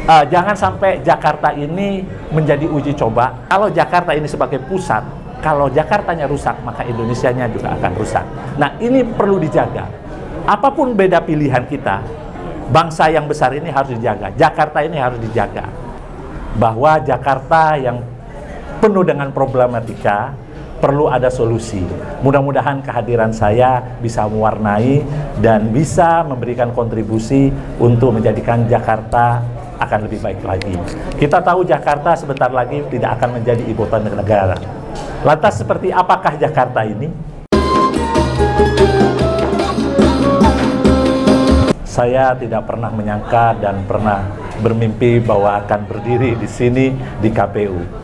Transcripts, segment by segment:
Jangan sampai Jakarta ini menjadi uji coba. Kalau Jakarta ini sebagai pusat, kalau Jakartanya rusak, maka Indonesianya juga akan rusak. Nah, ini perlu dijaga. Apapun beda pilihan kita, bangsa yang besar ini harus dijaga. Jakarta ini harus dijaga. Bahwa Jakarta yang penuh dengan problematika, perlu ada solusi. Mudah-mudahan kehadiran saya bisa mewarnai dan bisa memberikan kontribusi untuk menjadikan Jakarta akan lebih baik lagi. Kita tahu Jakarta sebentar lagi tidak akan menjadi ibu kota negara. Lantas seperti apakah Jakarta ini? Saya tidak pernah menyangka dan pernah bermimpi bahwa akan berdiri di sini di KPU.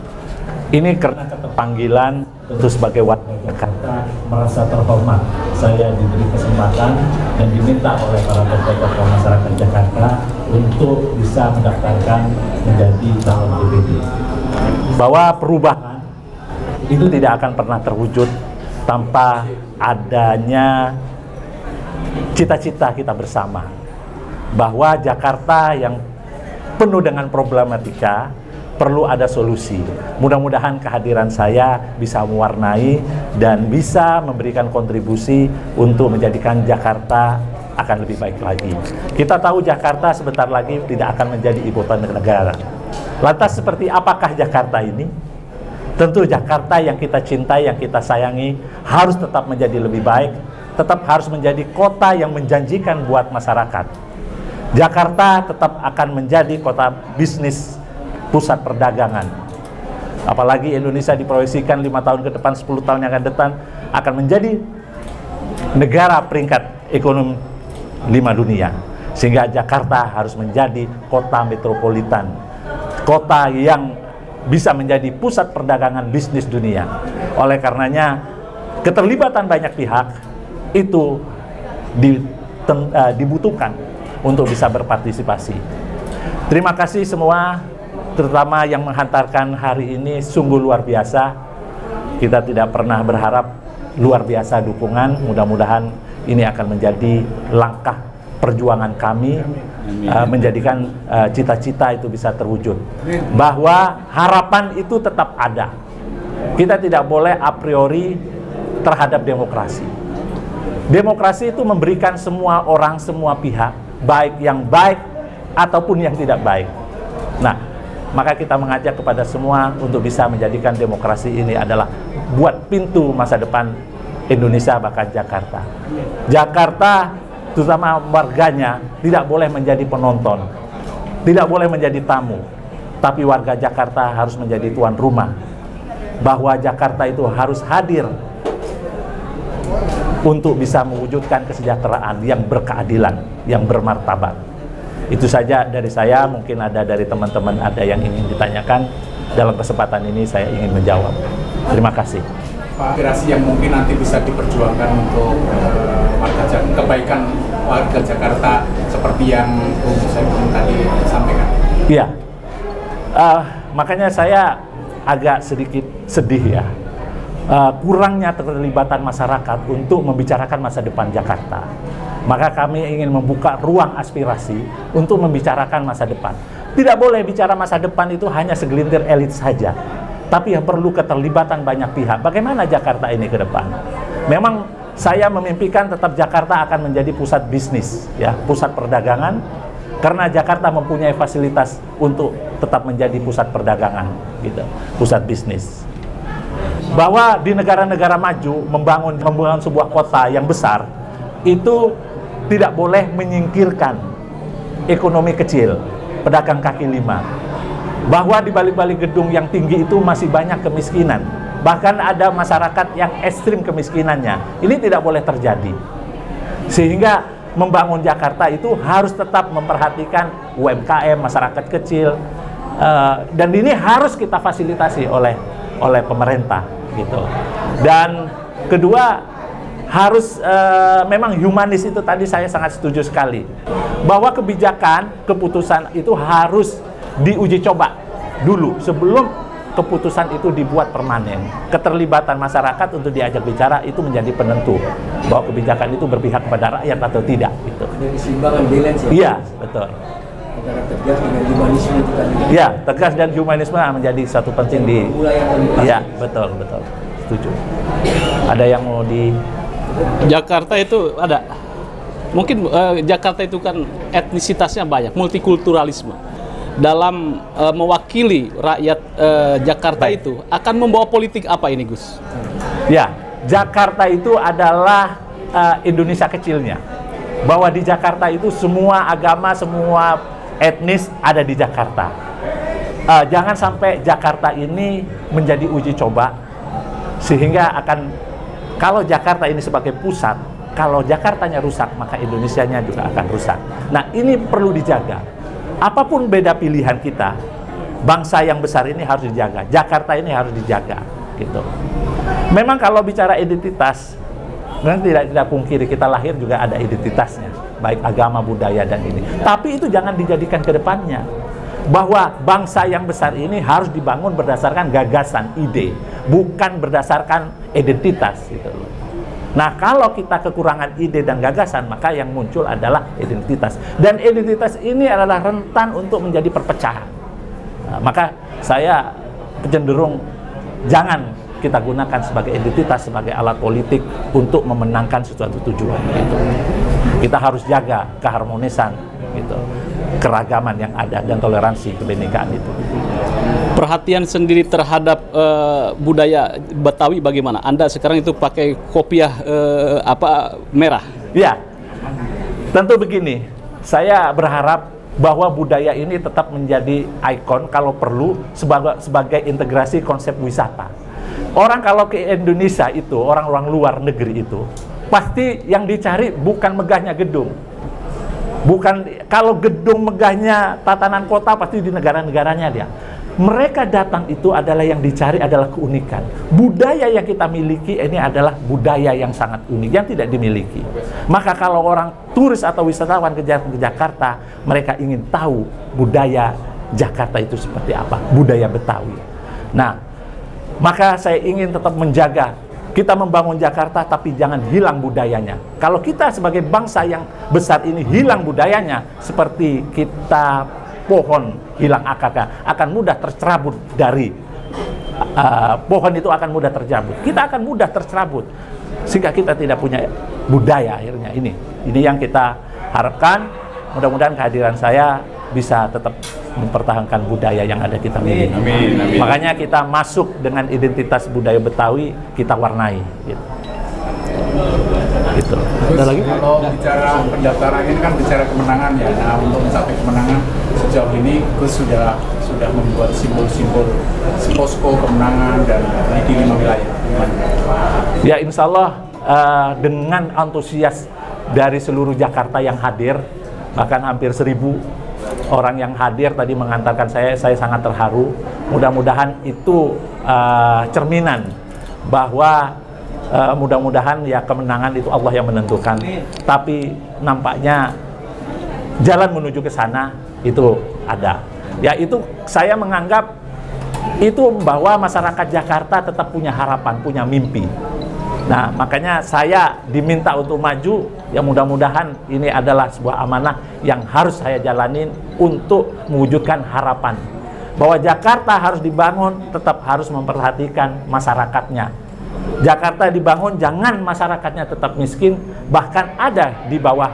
Ini karena panggilan tentu sebagai warga Jakarta merasa terhormat. Saya diberi kesempatan dan diminta oleh para tokoh-tokoh masyarakat Jakarta untuk bisa mendaftarkan menjadi calon DPD. Bahwa perubahan itu tidak akan pernah terwujud tanpa adanya cita-cita kita bersama. Bahwa Jakarta yang penuh dengan problematika, perlu ada solusi. Mudah-mudahan kehadiran saya bisa mewarnai dan bisa memberikan kontribusi untuk menjadikan Jakarta akan lebih baik lagi. Kita tahu Jakarta sebentar lagi tidak akan menjadi ibu kota negara. Lantas seperti apakah Jakarta ini? Tentu Jakarta yang kita cintai, yang kita sayangi harus tetap menjadi lebih baik, tetap harus menjadi kota yang menjanjikan buat masyarakat. Jakarta tetap akan menjadi kota bisnis, pusat perdagangan. Apalagi Indonesia diproyeksikan 5 tahun ke depan, 10 tahun yang akan datang akan menjadi negara peringkat ekonomi 5 dunia. Sehingga Jakarta harus menjadi kota metropolitan, kota yang bisa menjadi pusat perdagangan bisnis dunia. Oleh karenanya keterlibatan banyak pihak itu dibutuhkan untuk bisa berpartisipasi. Terima kasih semua, terutama yang menghantarkan hari ini sungguh luar biasa. Kita tidak pernah berharap luar biasa dukungan. Mudah-mudahan ini akan menjadi langkah perjuangan kami menjadikan cita-cita itu bisa terwujud. Bahwa harapan itu tetap ada. Kita tidak boleh a priori terhadap demokrasi. Demokrasi itu memberikan semua orang, semua pihak, baik yang baik ataupun yang tidak baik. Nah, maka kita mengajak kepada semua untuk bisa menjadikan demokrasi ini adalah buat pintu masa depan Indonesia, bahkan Jakarta. Jakarta, terutama warganya, tidak boleh menjadi penonton, tidak boleh menjadi tamu, tapi warga Jakarta harus menjadi tuan rumah. Bahwa Jakarta itu harus hadir untuk bisa mewujudkan kesejahteraan yang berkeadilan, yang bermartabat. Itu saja dari saya. Mungkin ada dari teman-teman ada yang ingin ditanyakan. Dalam kesempatan ini saya ingin menjawab. Terima kasih. Pak, aspirasi yang mungkin nanti bisa diperjuangkan untuk kebaikan warga Jakarta seperti yang Bung Saiful tadi sampaikan. Iya, makanya saya agak sedikit sedih ya. Kurangnya keterlibatan masyarakat untuk membicarakan masa depan Jakarta. Maka kami ingin membuka ruang aspirasi untuk membicarakan masa depan. Tidak boleh bicara masa depan itu hanya segelintir elit saja, tapi yang perlu keterlibatan banyak pihak. Bagaimana Jakarta ini ke depan? Memang saya memimpikan tetap Jakarta akan menjadi pusat bisnis, ya, pusat perdagangan, karena Jakarta mempunyai fasilitas untuk tetap menjadi pusat perdagangan, gitu, pusat bisnis. Bahwa di negara-negara maju membangun sebuah kota yang besar itu tidak boleh menyingkirkan ekonomi kecil, pedagang kaki lima. Bahwa di balik-balik gedung yang tinggi itu masih banyak kemiskinan, bahkan ada masyarakat yang ekstrim kemiskinannya. Ini tidak boleh terjadi. Sehingga membangun Jakarta itu harus tetap memperhatikan UMKM, masyarakat kecil, dan ini harus kita fasilitasi oleh pemerintah, gitu. Dan kedua, harus memang humanis, itu tadi saya sangat setuju sekali, bahwa kebijakan, keputusan itu harus diuji coba dulu sebelum keputusan itu dibuat permanen. Keterlibatan masyarakat untuk diajak bicara itu menjadi penentu bahwa kebijakan itu berpihak kepada rakyat atau tidak, gitu. Jadi keseimbangan balance ya? Iya, betul. tegas dengan humanisme itu tadi. Ya, tegas dan humanisme menjadi satu penting di. Ya, betul. Setuju. Ada yang mau di Jakarta itu ada. Mungkin Jakarta itu kan etnisitasnya banyak, multikulturalisme. Dalam mewakili rakyat Jakarta Baik. itu akan membawa politik apa ini, Gus? Ya, Jakarta itu adalah Indonesia kecilnya. Bahwa di Jakarta itu semua agama, semua etnis ada di Jakarta. Jangan sampai Jakarta ini menjadi uji coba, sehingga kalau Jakarta ini sebagai pusat, kalau Jakartanya rusak, maka Indonesianya juga akan rusak. Nah, ini perlu dijaga. Apapun beda pilihan kita, bangsa yang besar ini harus dijaga. Jakarta ini harus dijaga, gitu. Memang kalau bicara identitas, memang tidak pungkiri kita lahir juga ada identitasnya, baik agama, budaya, dan ini. Tapi itu jangan dijadikan ke depannya. Bahwa bangsa yang besar ini harus dibangun berdasarkan gagasan, ide, bukan berdasarkan identitas, gitu loh. Nah, kalau kita kekurangan ide dan gagasan, maka yang muncul adalah identitas. Dan identitas ini adalah rentan untuk menjadi perpecahan. Nah, maka saya cenderung jangan kita gunakan sebagai identitas, sebagai alat politik untuk memenangkan suatu tujuan. Gitu. Kita harus jaga keharmonisan, gitu, keragaman yang ada, dan toleransi kebinekaan itu. Perhatian sendiri terhadap budaya Betawi bagaimana? Anda sekarang itu pakai kopiah merah? Ya, tentu begini. Saya berharap bahwa budaya ini tetap menjadi ikon, kalau perlu sebagai integrasi konsep wisata. Orang kalau ke Indonesia itu, orang-orang luar negeri itu, pasti yang dicari bukan megahnya gedung. Bukan, kalau gedung megahnya tatanan kota pasti di negara-negaranya dia. Mereka datang itu adalah yang dicari adalah keunikan. Budaya yang kita miliki ini adalah budaya yang sangat unik, yang tidak dimiliki. Maka kalau orang turis atau wisatawan ke Jakarta, mereka ingin tahu budaya Jakarta itu seperti apa, budaya Betawi. Nah, maka saya ingin tetap menjaga, kita membangun Jakarta tapi jangan hilang budayanya. Kalau kita sebagai bangsa yang besar ini hilang budayanya, seperti kita pohon hilang akarnya, akan mudah tercerabut dari pohon itu akan mudah tercabut. Kita akan mudah tercerabut sehingga kita tidak punya budaya akhirnya. Ini yang kita harapkan. Mudah-mudahan kehadiran saya bisa tetap mempertahankan budaya yang ada kita miliki. Amin. Makanya kita masuk dengan identitas budaya Betawi, kita warnai. Gitu. Ada lagi? Kalau bicara pendaftaran ini kan bicara kemenangan ya. Nah, untuk mencapai kemenangan sejauh ini Gus sudah membuat simbol-simbol posko kemenangan dan di 5 wilayah. Ya, insya Allah dengan antusias dari seluruh Jakarta yang hadir, bahkan hampir 1.000 orang yang hadir tadi mengantarkan saya sangat terharu. Mudah-mudahan itu cerminan bahwa mudah-mudahan ya kemenangan itu Allah yang menentukan. Tapi nampaknya jalan menuju ke sana itu ada. Ya, itu saya menganggap itu bahwa masyarakat Jakarta tetap punya harapan, punya mimpi. Nah, makanya saya diminta untuk maju. Ya, mudah-mudahan ini adalah sebuah amanah yang harus saya jalanin untuk mewujudkan harapan bahwa Jakarta harus dibangun, tetap harus memperhatikan masyarakatnya. Jakarta dibangun, jangan masyarakatnya tetap miskin, bahkan ada di bawah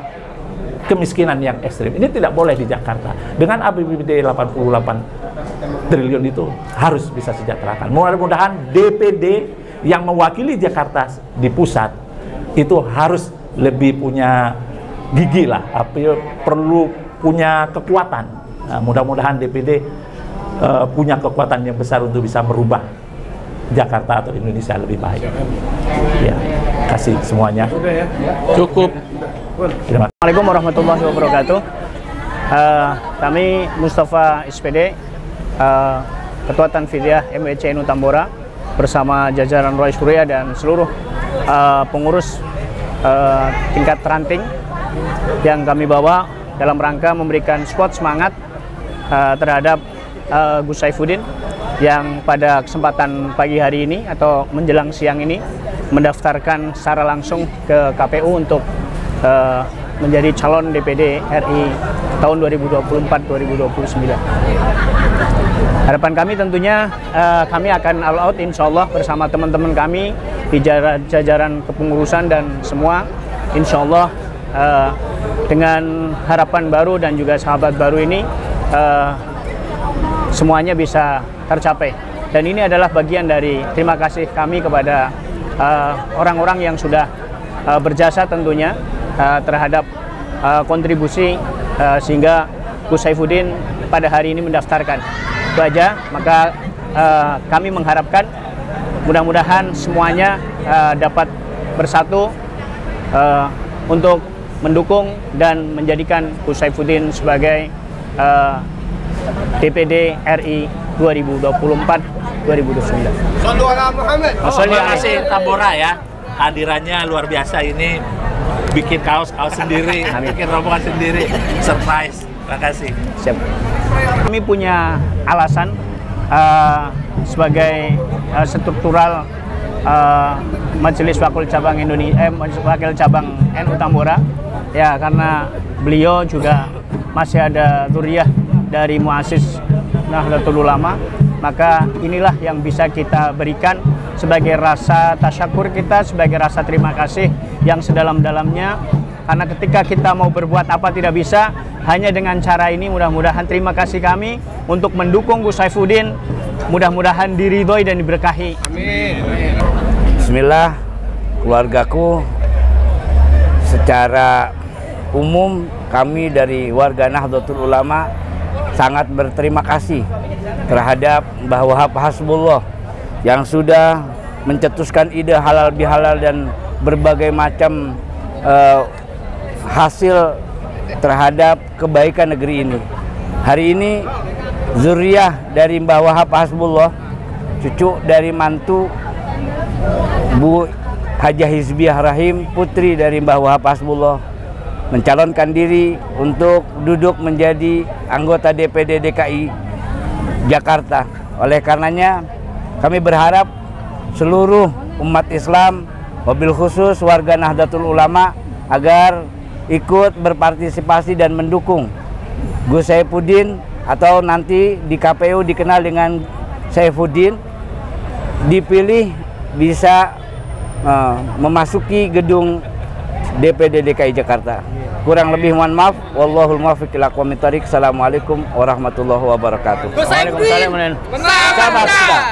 kemiskinan yang ekstrim. Ini tidak boleh di Jakarta. Dengan APBD 88 triliun itu harus bisa sejahterakan. Mudah-mudahan DPD yang mewakili Jakarta di pusat itu harus lebih punya gigi lah, perlu punya kekuatan. Nah, mudah-mudahan DPD punya kekuatan yang besar untuk bisa merubah Jakarta atau Indonesia lebih baik. Ya, kasih semuanya. Cukup. Terima kasih. Assalamualaikum warahmatullahi wabarakatuh. Kami Mustafa SPD, Ketua Tanfidiyah MWC NU Tambora, bersama jajaran Roy Surya dan seluruh pengurus tingkat ranting yang kami bawa dalam rangka memberikan support semangat terhadap Gus Saifuddin yang pada kesempatan pagi hari ini atau menjelang siang ini mendaftarkan secara langsung ke KPU untuk menjadi calon DPD RI tahun 2024-2029. Harapan kami tentunya kami akan all out insya Allah bersama teman-teman kami di jajaran kepengurusan dan semua insya Allah dengan harapan baru dan juga sahabat baru ini semuanya bisa tercapai. Dan ini adalah bagian dari terima kasih kami kepada orang-orang yang sudah berjasa tentunya terhadap kontribusi sehingga Gus Saifuddin pada hari ini mendaftarkan. Itu aja, maka kami mengharapkan mudah-mudahan semuanya dapat bersatu untuk mendukung dan menjadikan Gus Saifuddin sebagai DPD RI 2024-2029. Terima kasih Tambora ya, hadirannya luar biasa ini, bikin kaos sendiri, bikin rombongan sendiri, surprise. Terima kasih. Siap. Kami punya alasan sebagai struktural Majelis Wakil Cabang Wakil Cabang NU Tambora, ya karena beliau juga masih ada dzurriyyah dari muassis Nahdlatul Ulama, maka inilah yang bisa kita berikan sebagai rasa tasyakur kita, sebagai rasa terima kasih yang sedalam-dalamnya. Karena ketika kita mau berbuat apa tidak bisa, hanya dengan cara ini mudah-mudahan terima kasih kami untuk mendukung Gus Saifuddin, mudah-mudahan diridhoi dan diberkahi. Amin. Bismillah, keluargaku, secara umum kami dari warga Nahdlatul Ulama sangat berterima kasih terhadap Mbah Wahab Hasbullah yang sudah mencetuskan ide halal bihalal dan berbagai macam hasil terhadap kebaikan negeri ini. Hari ini dzurriyyah dari Mbah Wahab Hasbullah, cucu dari mantu Bu Hajah Hizbiyah Rahim, putri dari Mbah Wahab Hasbullah, mencalonkan diri untuk duduk menjadi anggota DPD DKI Jakarta. Oleh karenanya kami berharap seluruh umat Islam, wabil khusus warga Nahdlatul Ulama, agar ikut berpartisipasi dan mendukung Gus Saifuddin, atau nanti di KPU dikenal dengan Saifuddin, dipilih bisa memasuki gedung DPD DKI Jakarta. Kurang lebih mohon maaf. Wallahul muwaffiq ila aqwamit thoriq. Assalamualaikum warahmatullahi wabarakatuh. Waalaikumsalam. Sabar.